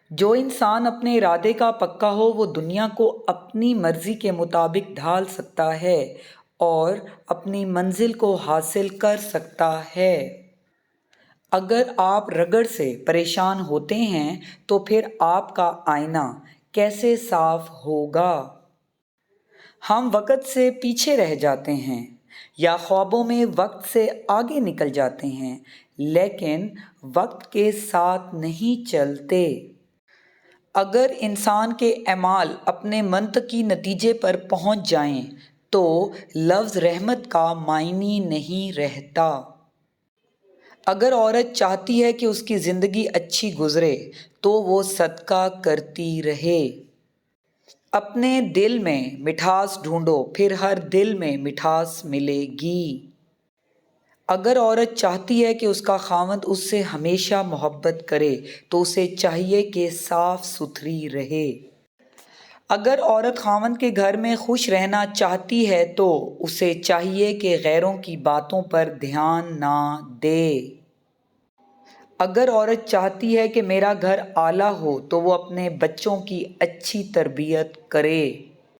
جو انسان اپنے ارادے کا پکا ہو وہ دنیا کو اپنی مرضی کے مطابق ڈھال سکتا ہے اور اپنی منزل کو حاصل کر سکتا ہے۔ اگر آپ رگڑ سے پریشان ہوتے ہیں تو پھر آپ کا آئینہ کیسے صاف ہوگا؟ ہم وقت سے پیچھے رہ جاتے ہیں یا خوابوں میں وقت سے آگے نکل جاتے ہیں، لیکن وقت کے ساتھ نہیں چلتے۔ اگر انسان کے اعمال اپنے منطقی نتیجے پر پہنچ جائیں تو لفظ رحمت کا معنی نہیں رہتا۔ اگر عورت چاہتی ہے کہ اس کی زندگی اچھی گزرے تو وہ صدقہ کرتی رہے۔ اپنے دل میں مٹھاس ڈھونڈو، پھر ہر دل میں مٹھاس ملے گی۔ اگر عورت چاہتی ہے کہ اس کا خاوند اس سے ہمیشہ محبت کرے تو اسے چاہیے کہ صاف ستھری رہے۔ اگر عورت خاوند کے گھر میں خوش رہنا چاہتی ہے تو اسے چاہیے کہ غیروں کی باتوں پر دھیان نہ دے۔ اگر عورت چاہتی ہے کہ میرا گھر اعلیٰ ہو تو وہ اپنے بچوں کی اچھی تربیت کرے۔